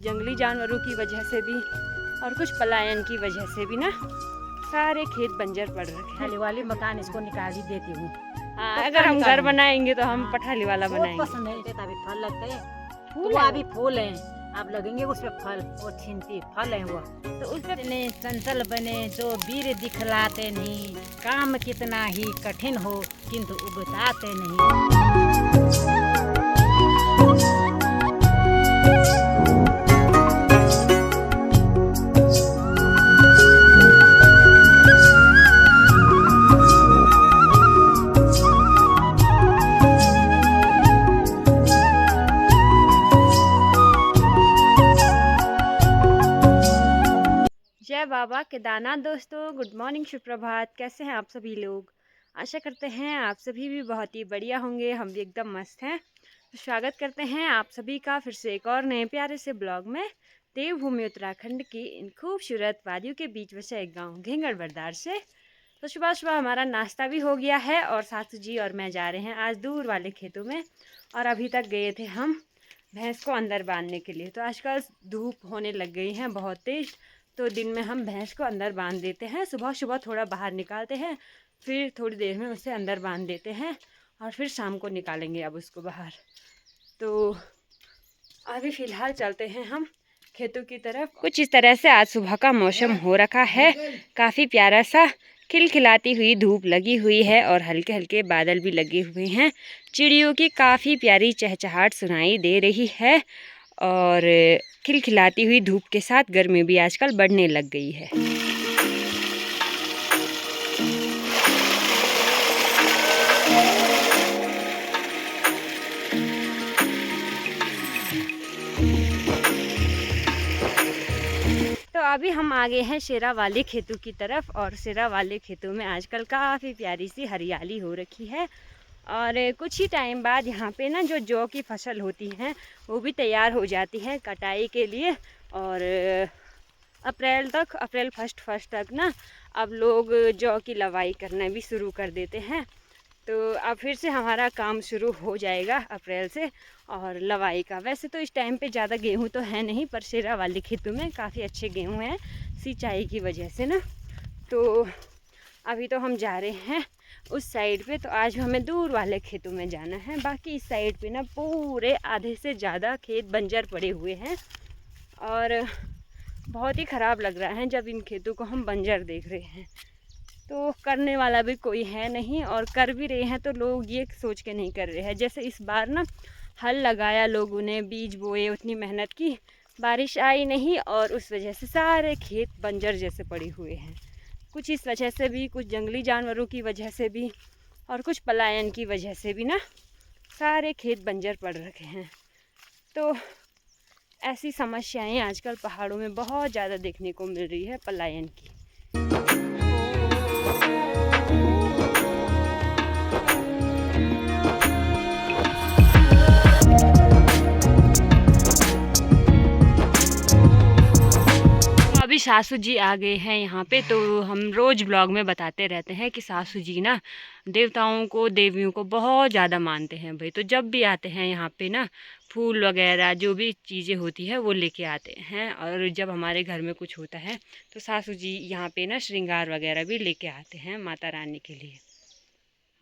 जंगली जानवरों की वजह से भी और कुछ पलायन की वजह से भी ना सारे खेत बंजर पड़ रखे हैं। पठाली वाली मकान इसको निकाल ही देती हूँ। हाँ, अगर हम घर बनाएंगे तो हम पठाली वाला बनाएंगे। पसंद है अभी फल लगते हैं, फूल तो है अभी फूल हैं, अब लगेंगे उस पे फल, वो छिंती फल है वो। तो उस पे चंचल बने जो वीर दिखलाते नहीं, काम कितना ही कठिन हो किंतु उगताते नहीं। जय बाबा केदारनाथ। दोस्तों गुड मॉर्निंग, सुप्रभात। कैसे हैं आप सभी लोग? आशा करते हैं आप सभी भी बहुत ही बढ़िया होंगे। हम भी एकदम मस्त हैं। तो स्वागत करते हैं आप सभी का फिर से एक और नए प्यारे से ब्लॉग में। देवभूमि उत्तराखंड की इन खूबसूरत वादियों के बीच बसा एक गाँव घेंगड़ बरदार से। तो सुबह सुबह हमारा नाश्ता भी हो गया है और सासू जी और मैं जा रहे हैं आज दूर वाले खेतों में। और अभी तक गए थे हम भैंस को अंदर बांधने के लिए। तो आजकल धूप होने लग गई है बहुत तेज़, तो दिन में हम भैंस को अंदर बांध देते हैं। सुबह सुबह थोड़ा बाहर निकालते हैं, फिर थोड़ी देर में उसे अंदर बांध देते हैं और फिर शाम को निकालेंगे अब उसको बाहर। तो अभी फ़िलहाल चलते हैं हम खेतों की तरफ। कुछ इस तरह से आज सुबह का मौसम हो रखा है, काफ़ी प्यारा सा खिलखिलाती हुई धूप लगी हुई है और हल्के हल्के बादल भी लगे हुए हैं। चिड़ियों की काफ़ी प्यारी चहचहाट सुनाई दे रही है और खिलखिलाती हुई धूप के साथ गर्मी भी आजकल बढ़ने लग गई है। तो अभी हम आ गए हैं शेरा वाले खेतों की तरफ और शेरा वाले खेतों में आजकल काफ़ी प्यारी सी हरियाली हो रखी है। और कुछ ही टाइम बाद यहाँ पे ना जो जौ की फसल होती है वो भी तैयार हो जाती है कटाई के लिए। और अप्रैल फर्स्ट तक ना अब लोग जौ की लवाई करना भी शुरू कर देते हैं। तो अब फिर से हमारा काम शुरू हो जाएगा अप्रैल से और लवाई का। वैसे तो इस टाइम पे ज़्यादा गेहूँ तो है नहीं, पर शेरा वाले खेतों में काफ़ी अच्छे गेहूँ हैं सिंचाई की वजह से ना। तो अभी तो हम जा रहे हैं उस साइड पे। तो आज हमें दूर वाले खेतों में जाना है। बाकी इस साइड पे ना पूरे आधे से ज़्यादा खेत बंजर पड़े हुए हैं और बहुत ही ख़राब लग रहा है जब इन खेतों को हम बंजर देख रहे हैं। तो करने वाला भी कोई है नहीं, और कर भी रहे हैं तो लोग ये सोच के नहीं कर रहे हैं। जैसे इस बार ना हल लगाया लोगों ने, बीज बोए, उतनी मेहनत की, बारिश आई नहीं और उस वजह से सारे खेत बंजर जैसे पड़े हुए हैं। कुछ इस वजह से भी, कुछ जंगली जानवरों की वजह से भी और कुछ पलायन की वजह से भी ना सारे खेत बंजर पड़ रखे हैं। तो ऐसी समस्याएं आजकल पहाड़ों में बहुत ज़्यादा देखने को मिल रही है पलायन की। अभी सासू जी आ गए हैं यहाँ पे। तो हम रोज़ ब्लॉग में बताते रहते हैं कि सासू जी ना देवताओं को, देवियों को बहुत ज़्यादा मानते हैं भाई। तो जब भी आते हैं यहाँ पे ना फूल वगैरह जो भी चीज़ें होती है वो लेके आते हैं। और जब हमारे घर में कुछ होता है तो सासू जी यहाँ पे ना श्रृंगार वगैरह भी लेके आते हैं माता रानी के लिए।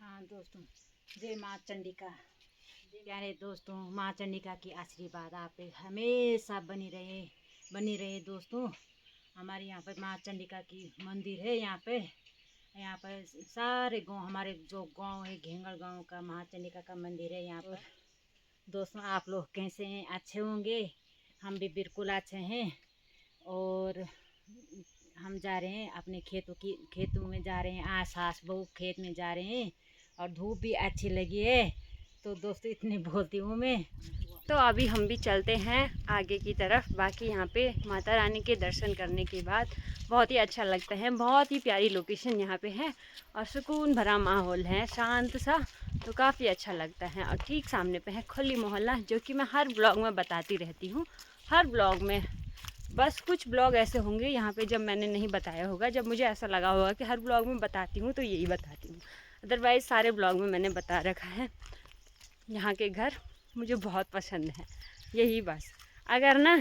हाँ दोस्तों, जय माँ चंडिका। प्यारे दोस्तों, माँ चंडिका की आशीर्वाद आप पे हमेशा बनी रहे दोस्तों। हमारे यहाँ पर माँ चंडिका की मंदिर है। यहाँ पर सारे गांव, हमारे जो गांव है घेंगड़ गांव का माँ चंडिका का मंदिर है यहाँ पर। दोस्तों आप लोग कैसे हैं? अच्छे होंगे। हम भी बिल्कुल अच्छे हैं। और हम जा रहे हैं अपने खेतों में जा रहे हैं। आज सास बहू खेत में जा रहे हैं और धूप भी अच्छी लगी है। तो दोस्तों इतनी बोलती हूँ मैं। तो अभी हम भी चलते हैं आगे की तरफ। बाकी यहाँ पे माता रानी के दर्शन करने के बाद बहुत ही अच्छा लगता है। बहुत ही प्यारी लोकेशन यहाँ पे है और सुकून भरा माहौल है, शांत सा। तो काफ़ी अच्छा लगता है। और ठीक सामने पे है खोली मोहल्ला, जो कि मैं हर ब्लॉग में बताती रहती हूँ। हर ब्लॉग में, बस कुछ ब्लॉग ऐसे होंगे यहाँ पे जब मैंने नहीं बताया होगा, जब मुझे ऐसा लगा होगा कि हर ब्लॉग में बताती हूँ तो यही बताती हूँ। अदरवाइज़ सारे ब्लॉग में मैंने बता रखा है। यहाँ के घर मुझे बहुत पसंद है, यही बस। अगर ना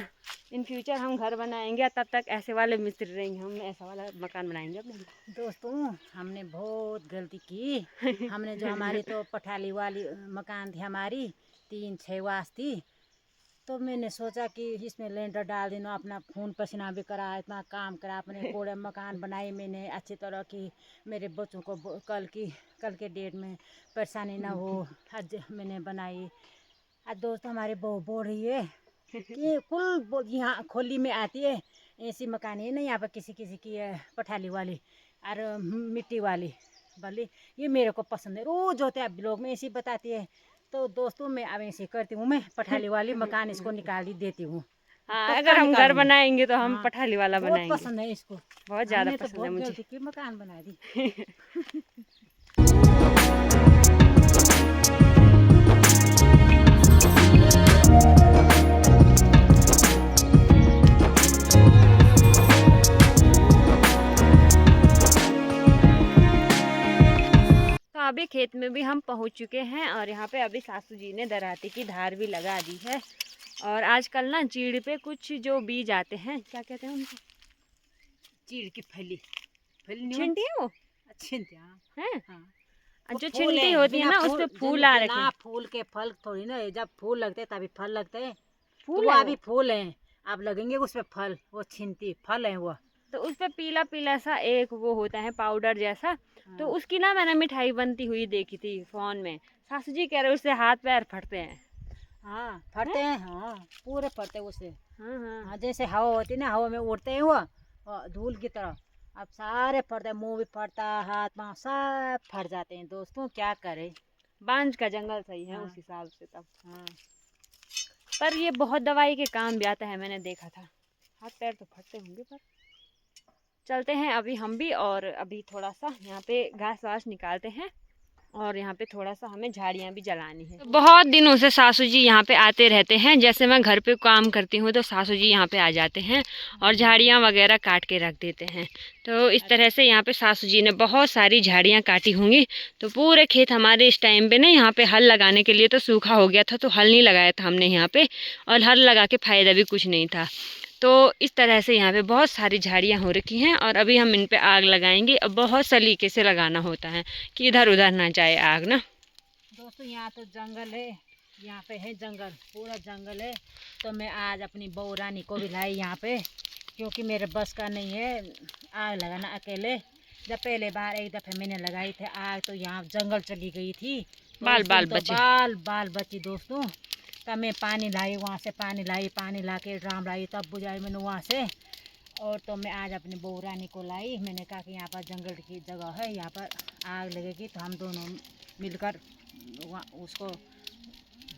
इन फ्यूचर हम घर बनाएंगे तब तक ऐसे वाले मिस्त्री रहेंगे, हम ऐसा वाला मकान बनाएंगे अपने लिए। दोस्तों हमने बहुत गलती की। हमने जो हमारी तो पठाली वाली मकान थी हमारी 3-6 वास थी, तो मैंने सोचा कि इसमें लेंटर डाल देना, अपना खून पसीना भी करा, इतना काम करा, अपने कोड़े मकान बनाई मैंने अच्छी तरह की, मेरे बच्चों को कल के डेट में परेशानी ना हो, आज मैंने बनाई। आज दोस्तों हमारी बहू बोल रही है कि कुल यहाँ खोली में आती है, ऐसी मकान है ना यहाँ पर किसी की है पठाली वाली और मिट्टी वाली भले, ये मेरे को पसंद है, रोज होते हैं लोग में ऐसी बताती है। तो दोस्तों मैं अब ऐसे करती हूँ, मैं पठाली वाली मकान इसको निकाल देती हूँ। हाँ, अगर हम घर बनाएंगे तो हम हाँ, पठाली वाला बहुत बनाएंगे। पसंद है इसको, बहुत ज़्यादा हमने तो पसंद है बहुत मुझे। गलती की, मकान बना दी। तो अभी खेत में भी हम पहुंच चुके हैं और यहाँ पे अभी सासू जी ने दराती की धार भी लगा दी है। और आजकल ना चीड़ पे कुछ जो बीज आते हैं, क्या कहते हैं उनको? चीड़ की फली नहीं छिंटी है वो छिंटी, हाँ है। हाँ। जो फूल छिंटी होती है ना उस पे फूल आ रखे हैं। फूल के फल थोड़ी ना, जब फूल लगते हैं तभी फल लगते हैं, तो फूल वो है अभी फूल हैं, अब लगेंगे उस पे फल, वो छिंटी फल है वो। तो उस पे पीला पीला सा एक वो होता है पाउडर जैसा, तो हाँ। उसकी ना मैंने मिठाई बनती हुई देखी थी फोन में। सासू जी कह रहे उससे हाथ पैर फटते हैं। हाँ फटते हैं, हाँ पूरे फटते हैं उससे। हाँ हाँ। हाँ जैसे हवा होती है ना, हवा में उड़ते हैं वो धूल की तरह, अब सारे फटते हैं, मुंह भी फटता, हाथ पाँव सब फट जाते हैं। दोस्तों क्या करें। बांझ का जंगल सही है हाँ। उस हिसाब से तब। हाँ पर ये बहुत दवाई के काम भी आता है, मैंने देखा था। हाथ पैर तो फटते होंगे पर चलते हैं अभी हम भी, और अभी थोड़ा सा यहाँ पे घास वास निकालते हैं और यहाँ पे थोड़ा सा हमें झाड़ियाँ भी जलानी है। तो बहुत दिनों से सासू जी यहाँ पे आते रहते हैं, जैसे मैं घर पे काम करती हूँ तो सासू जी यहाँ पे आ जाते हैं और झाड़ियाँ वगैरह काट के रख देते हैं। तो इस तरह से यहाँ पे सासू जी ने बहुत सारी झाड़ियाँ काटी होंगी। तो पूरे खेत हमारे इस टाइम पे ना यहाँ पे हल लगाने के लिए तो सूखा हो गया था, तो हल नहीं लगाया था हमने यहाँ पे, और हल लगा के फ़ायदा भी कुछ नहीं था। तो इस तरह से यहाँ पे बहुत सारी झाड़ियाँ हो रखी हैं और अभी हम इन पे आग लगाएंगे। अब बहुत सलीके से लगाना होता है कि इधर उधर ना जाए आग ना। दोस्तों यहाँ तो जंगल है, यहाँ पे है जंगल, पूरा जंगल है। तो मैं आज अपनी बहू रानी को भी लाई यहाँ पे, क्योंकि मेरे बस का नहीं है आग लगाना अकेले। जब पहले बार एक दफ़े मैंने लगाई थी आग, तो यहाँ जंगल चली गई थी, तो बाल बची दोस्तों। तब मैं पानी लाई, वहाँ से पानी ला के ड्राम लाई, तब बुझाई मैंने वहाँ से। और तो मैं आज अपनी बहू रानी को लाई, मैंने कहा कि यहाँ पर जंगल की जगह है, यहाँ पर आग लगेगी तो हम दोनों मिलकर उसको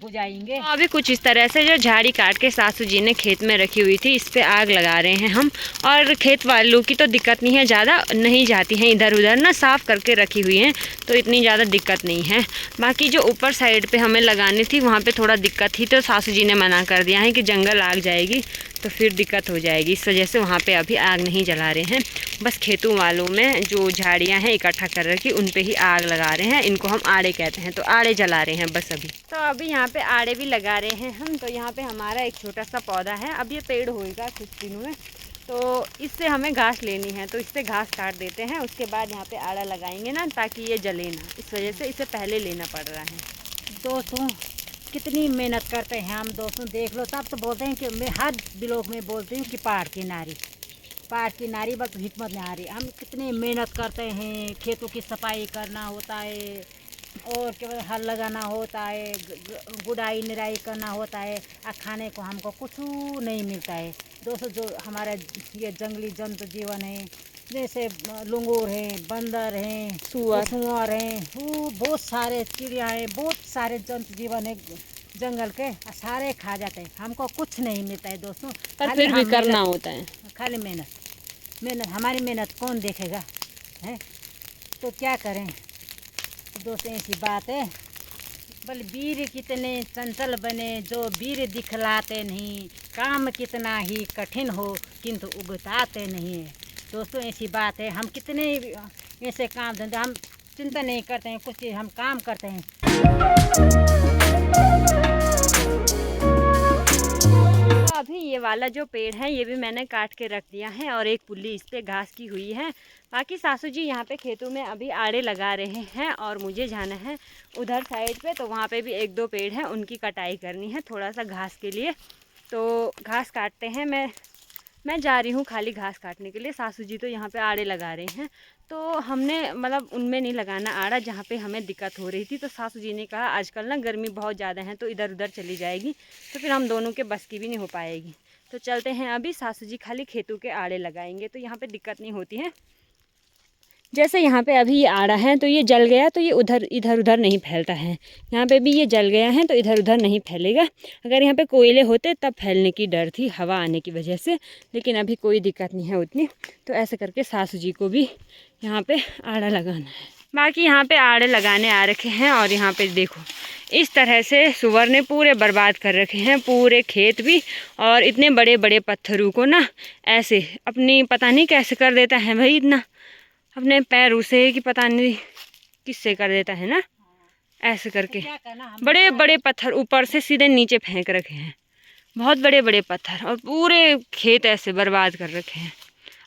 बुझाएंगे। तो अभी कुछ इस तरह से जो झाड़ी काट के सासू जी ने खेत में रखी हुई थी, इस पे आग लगा रहे हैं हम। और खेत वालों की तो दिक्कत नहीं है, ज़्यादा नहीं जाती हैं इधर उधर ना, साफ़ करके रखी हुई हैं तो इतनी ज़्यादा दिक्कत नहीं है। बाकी जो ऊपर साइड पे हमें लगानी थी वहाँ पे थोड़ा दिक्कत थी, तो सासू जी ने मना कर दिया है कि जंगल आग जाएगी तो फिर दिक्कत हो जाएगी, इस वजह से वहाँ पे अभी आग नहीं जला रहे हैं। बस खेतों वालों में जो झाड़ियाँ हैं इकट्ठा कर रखी उन पे ही आग लगा रहे हैं, इनको हम आड़े कहते हैं, तो आड़े जला रहे हैं बस अभी। तो अभी यहाँ पे आड़े भी लगा रहे हैं हम। तो यहाँ पे हमारा एक छोटा सा पौधा है, अब ये पेड़ होएगा कुछ दिनों में, तो इससे हमें घास लेनी है, तो इससे घास काट देते हैं, उसके बाद यहाँ पे आड़ा लगाएंगे ना, ताकि ये जले ना, इस वजह से इसे पहले लेना पड़ रहा है। दोस्तों कितनी मेहनत करते हैं हम दोस्तों, देख लो। तब तो बोलते हैं कि मैं हर ब्लॉग में बोलती हूँ कि पहाड़ की नारी बस हिकमत नहीं आ रही। हम कितनी मेहनत करते हैं, खेतों की सफाई करना होता है, और क्या हल लगाना होता है, गुड़ाई निराई करना होता है, और खाने को हमको कुछ नहीं मिलता है दोस्तों। जो हमारा ये जंगली जंतु जीवन है, जैसे लंगूर हैं, बंदर हैं, सुअर हैं, वो बहुत सारे चिड़िया हैं, बहुत सारे जंतु जीवन है जंगल के, सारे खा जाते हैं, हमको कुछ नहीं मिलता है दोस्तों। पर फिर भी करना होता है, खाली मेहनत हमारी मेहनत कौन देखेगा है, तो क्या करें दोस्तों। ऐसी बात है, बल वीर कितने चंचल बने जो वीर दिखलाते नहीं, काम कितना ही कठिन हो किंतु उगताते नहीं है दोस्तों। ऐसी बात है, हम कितने ऐसे काम धंधे हम चिंता नहीं करते हैं, कुछ हम काम करते हैं। अभी ये वाला जो पेड़ है ये भी मैंने काट के रख दिया है और एक पुल्ली इस पे घास की हुई है। बाकी सासू जी यहाँ पे खेतों में अभी आड़े लगा रहे हैं और मुझे जाना है उधर साइड पे, तो वहाँ पे भी एक दो पेड़ हैं उनकी कटाई करनी है थोड़ा सा घास के लिए। तो घास काटते हैं, मैं जा रही हूँ खाली घास काटने के लिए। सासू जी तो यहाँ पे आड़े लगा रहे हैं, तो हमने मतलब उनमें नहीं लगाना आड़ा जहाँ पे हमें दिक्कत हो रही थी। तो सासू जी ने कहा आजकल ना गर्मी बहुत ज़्यादा है तो इधर उधर चली जाएगी, तो फिर हम दोनों के बस की भी नहीं हो पाएगी। तो चलते हैं अभी, सासू जी खाली खेतों के आड़े लगाएंगे तो यहाँ पर दिक्कत नहीं होती है। जैसे यहाँ पे अभी ये आड़ा है तो ये जल गया तो ये इधर उधर नहीं फैलता है। यहाँ पे भी ये जल गया है तो इधर उधर नहीं फैलेगा। अगर यहाँ पे कोयले होते तब फैलने की डर थी हवा आने की वजह से, लेकिन अभी कोई दिक्कत नहीं है उतनी। तो ऐसे करके सासू जी को भी यहाँ पे आड़ा लगाना है। बाकी यहाँ पे आड़े लगाने आ रखे हैं और यहाँ पे देखो इस तरह से सुअर ने पूरे बर्बाद कर रखे हैं पूरे खेत भी। और इतने बड़े बड़े पत्थरों को ना ऐसे अपनी पता नहीं कैसे कर देता है भाई, इतना अपने पैरों से कि पता नहीं किससे कर देता है ना, ऐसे करके बड़े बड़े पत्थर ऊपर से सीधे नीचे फेंक रखे हैं, बहुत बड़े बड़े पत्थर, और पूरे खेत ऐसे बर्बाद कर रखे हैं।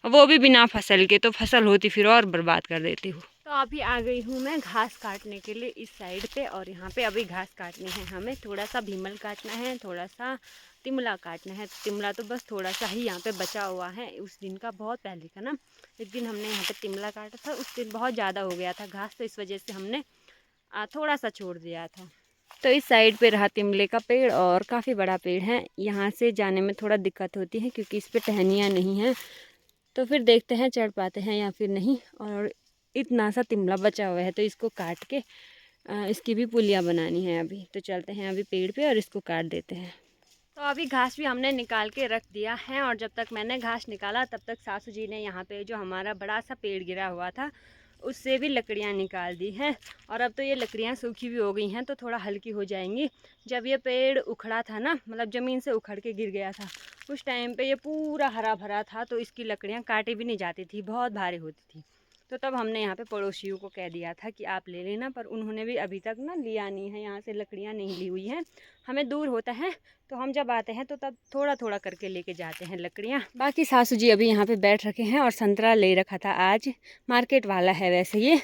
वो भी बिना फसल के, तो फसल होती फिर और बर्बाद कर देती हूँ। तो अभी आ गई हूँ मैं घास काटने के लिए इस साइड पे, और यहाँ पे अभी घास काटनी है हमें। थोड़ा सा भीमल काटना है, थोड़ा सा तिमला काटना है। तिमला तो बस थोड़ा सा ही यहाँ पे बचा हुआ है उस दिन का, बहुत पहले का ना। एक दिन हमने यहाँ पे तिमला काटा था, उस दिन बहुत ज़्यादा हो गया था घास, तो इस वजह से हमने थोड़ा सा छोड़ दिया था। तो इस साइड पे रहा तिमले का पेड़, और काफ़ी बड़ा पेड़ है। यहाँ से जाने में थोड़ा दिक्कत होती है क्योंकि इस पर टहनियाँ नहीं हैं, तो फिर देखते हैं चढ़ पाते हैं या फिर नहीं। और इतना सा तिमला बचा हुआ है तो इसको काट के इसकी भी पुलिया बनानी है अभी। तो चलते हैं अभी पेड़ पे और इसको काट देते हैं। तो अभी घास भी हमने निकाल के रख दिया है, और जब तक मैंने घास निकाला तब तक सासू जी ने यहाँ पे जो हमारा बड़ा सा पेड़ गिरा हुआ था उससे भी लकड़ियाँ निकाल दी हैं। और अब तो ये लकड़ियाँ सूखी भी हो गई हैं तो थोड़ा हल्की हो जाएंगी। जब ये पेड़ उखड़ा था ना, मतलब ज़मीन से उखड़ के गिर गया था, उस टाइम पे ये पूरा हरा भरा था, तो इसकी लकड़ियाँ काटी भी नहीं जाती थी, बहुत भारी होती थी। तो तब हमने यहाँ पे पड़ोसियों को कह दिया था कि आप ले लेना, पर उन्होंने भी अभी तक ना लिया नहीं है, यहाँ से लकड़ियाँ नहीं ली हुई हैं। हमें दूर होता है तो हम जब आते हैं तो तब थोड़ा थोड़ा करके लेके जाते हैं लकड़ियाँ। बाकी सासू जी अभी यहाँ पे बैठ रखे हैं, और संतरा ले रखा था आज, मार्केट वाला है वैसे ये।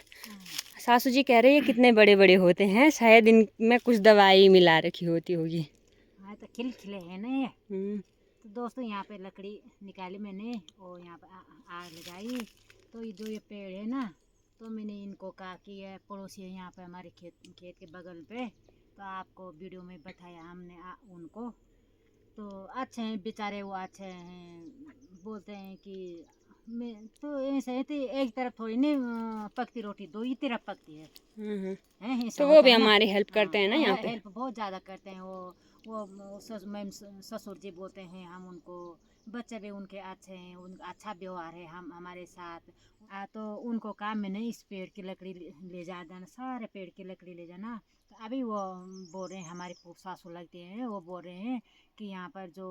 सासू जी कह रहे हैं कितने बड़े बड़े होते हैं, शायद इनमें कुछ दवाई मिला रखी होती होगी। हाँ तो खिले हैं ना ये। तो दोस्तों यहाँ पे लकड़ी निकाली मैंने और यहाँ पे आग लगाई। तो ये जो ये पेड़ है ना, तो मैंने इनको कहा कि ये पड़ोसी है यहाँ पे हमारे खेत के बगल पे, तो आपको वीडियो में बताया हमने उनको। तो अच्छे हैं बेचारे, वो अच्छे हैं। बोलते हैं कि मैं तो ऐसे है, तो एक तरफ थोड़ी नहीं पकती रोटी, दो ही तरफ पकती है। तो वो भी हमारी हेल्प करते हैं ना यहाँ पे, हेल्प बहुत ज़्यादा करते हैं वो मैम ससुर जी बोलते हैं हम उनको, बच्चे भी उनके अच्छे हैं, उनका अच्छा व्यवहार है हम हमारे साथ। तो उनको काम में नहीं, इस पेड़ की लकड़ी ले जाना, सारे पेड़ की लकड़ी ले जाना। तो अभी वो बोल रहे हैं, हमारे सासू लगते हैं, वो बोल रहे हैं कि यहाँ पर जो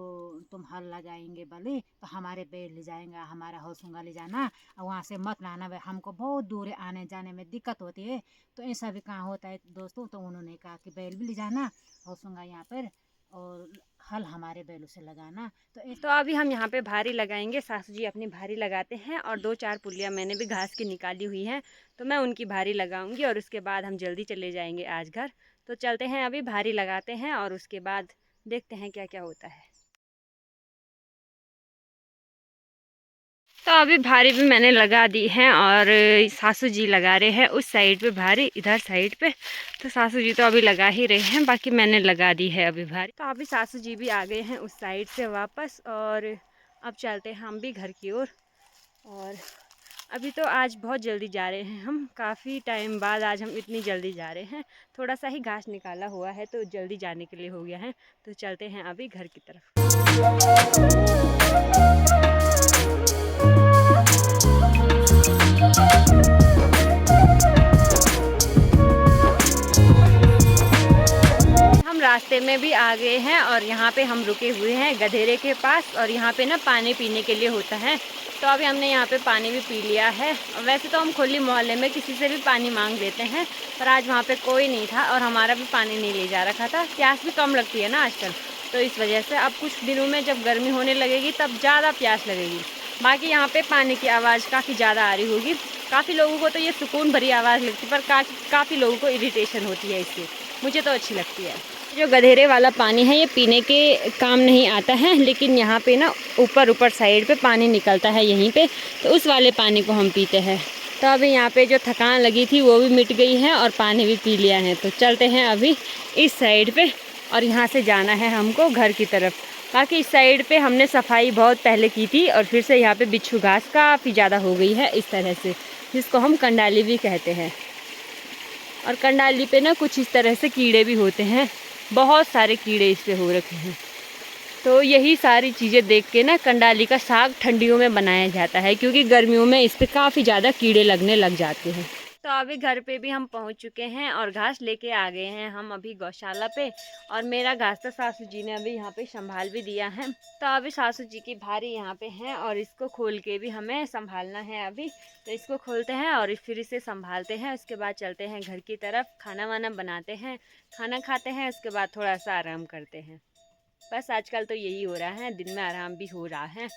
तुम हल लगाएंगे बली, तो हमारे पेड़ ले जाएंगे, हमारा हौसूंगा ले जाना, और वहाँ से मत लाना, हमको बहुत दूर आने जाने में दिक्कत होती है। तो ऐसा भी कहाँ होता है दोस्तों। तो उन्होंने कहा कि बैल भी ले जाना, हौसूंगा यहाँ पर, और हल हमारे बैलों से लगाना। तो अभी हम यहाँ पे भारी लगाएंगे, सासू जी अपनी भारी लगाते हैं, और 2-4 पुलियाँ मैंने भी घास की निकाली हुई हैं, तो मैं उनकी भारी लगाऊंगी, और उसके बाद हम जल्दी चले जाएंगे आज घर। तो चलते हैं अभी भारी लगाते हैं, और उसके बाद देखते हैं क्या क्या होता है। तो अभी भारी भी मैंने लगा दी है, और सासू जी लगा रहे हैं उस साइड पे भारी, इधर साइड पे। तो सासू जी तो अभी लगा ही रहे हैं, बाकी मैंने लगा दी है अभी भारी। तो अभी सासू जी भी आ गए हैं उस साइड से वापस, और अब चलते हैं हम भी घर की ओर। और अभी तो आज बहुत जल्दी जा रहे हैं हम, काफ़ी टाइम बाद आज हम इतनी जल्दी जा रहे हैं। थोड़ा सा ही घास निकाला हुआ है तो जल्दी जाने के लिए हो गया है। तो चलते हैं अभी घर की तरफ। हम रास्ते में भी आ गए हैं, और यहाँ पे हम रुके हुए हैं गधेरे के पास, और यहाँ पे ना पानी पीने के लिए होता है। तो अभी हमने यहाँ पे पानी भी पी लिया है। वैसे तो हम खुली मोहल्ले में किसी से भी पानी मांग लेते हैं, पर आज वहाँ पे कोई नहीं था और हमारा भी पानी नहीं ले जा रखा था। प्यास भी कम लगती है ना आजकल, तो इस वजह से अब कुछ दिनों में जब गर्मी होने लगेगी तब ज़्यादा प्यास लगेगी। बाकी यहाँ पे पानी की आवाज़ काफ़ी ज़्यादा आ रही होगी। काफ़ी लोगों को तो ये सुकून भरी आवाज़ लगती है, पर काफ़ी लोगों को इरिटेशन होती है इससे। मुझे तो अच्छी लगती है। जो गधेरे वाला पानी है ये पीने के काम नहीं आता है, लेकिन यहाँ पे ना ऊपर साइड पे पानी निकलता है यहीं पे, तो उस वाले पानी को हम पीते हैं। तो अभी यहाँ पे जो थकान लगी थी वो भी मिट गई है और पानी भी पी लिया है। तो चलते हैं अभी इस साइड पे और यहाँ से जाना है हमको घर की तरफ। बाकी इस साइड पे हमने सफाई बहुत पहले की थी और फिर से यहाँ पे बिच्छू घास काफ़ी ज़्यादा हो गई है इस तरह से, जिसको हम कंडाली भी कहते हैं। और कंडाली पे ना कुछ इस तरह से कीड़े भी होते हैं, बहुत सारे कीड़े इस पे हो रखे हैं। तो यही सारी चीज़ें देख के ना कंडाली का साग ठंडियों में बनाया जाता है, क्योंकि गर्मियों में इस पे काफ़ी ज़्यादा कीड़े लगने लग जाते हैं। तो अभी घर पे भी हम पहुंच चुके हैं और घास लेके आ गए हैं हम अभी गौशाला पे। और मेरा घास तो सासू जी ने अभी यहाँ पे संभाल भी दिया है। तो अभी सासू जी की भारी यहाँ पे है और इसको खोल के भी हमें संभालना है अभी। तो इसको खोलते हैं और फिर इसे संभालते हैं। उसके बाद चलते हैं घर की तरफ, खाना वाना बनाते हैं, खाना खाते हैं, उसके बाद थोड़ा सा आराम करते हैं। बस आजकल तो यही हो रहा है, दिन में आराम भी हो रहा है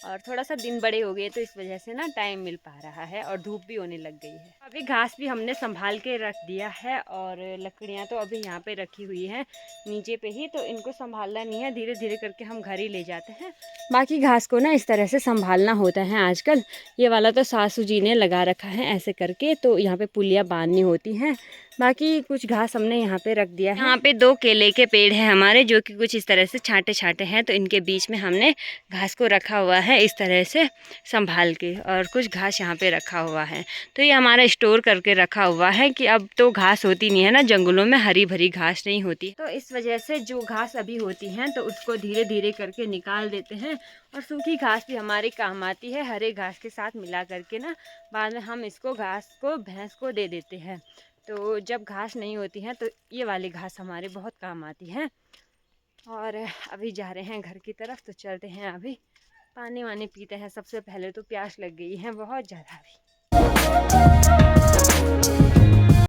और थोड़ा सा दिन बड़े हो गए तो इस वजह से ना टाइम मिल पा रहा है और धूप भी होने लग गई है। अभी घास भी हमने संभाल के रख दिया है और लकड़ियाँ तो अभी यहाँ पे रखी हुई है नीचे पे ही, तो इनको संभालना नहीं है, धीरे धीरे करके हम घर ही ले जाते हैं। बाकी घास को ना इस तरह से संभालना होता है आजकल। ये वाला तो सासू जी ने लगा रखा है ऐसे करके, तो यहाँ पे पुलिया बांधनी होती हैं। बाकी कुछ घास हमने यहाँ पे रख दिया है। यहाँ पे 2 केले के पेड़ हैं हमारे, जो कि कुछ इस तरह से छांटे छांटे हैं, तो इनके बीच में हमने घास को रखा हुआ है इस तरह से संभाल के। और कुछ घास यहाँ पे रखा हुआ है, तो ये हमारा स्टोर करके रखा हुआ है कि अब तो घास होती नहीं है ना जंगलों में, हरी भरी घास नहीं होती, तो इस वजह से जो घास अभी होती हैं तो उसको धीरे धीरे करके निकाल देते हैं। और सूखी घास भी हमारे काम आती है, हरे घास के साथ मिला करके ना बाद में हम इसको घास को भैंस को दे देते हैं। तो जब घास नहीं होती है तो ये वाली घास हमारे बहुत काम आती है। और अभी जा रहे हैं घर की तरफ, तो चलते हैं अभी पानी वानी पीते हैं। सबसे पहले तो प्यास लग गई है बहुत ज़्यादा अभी।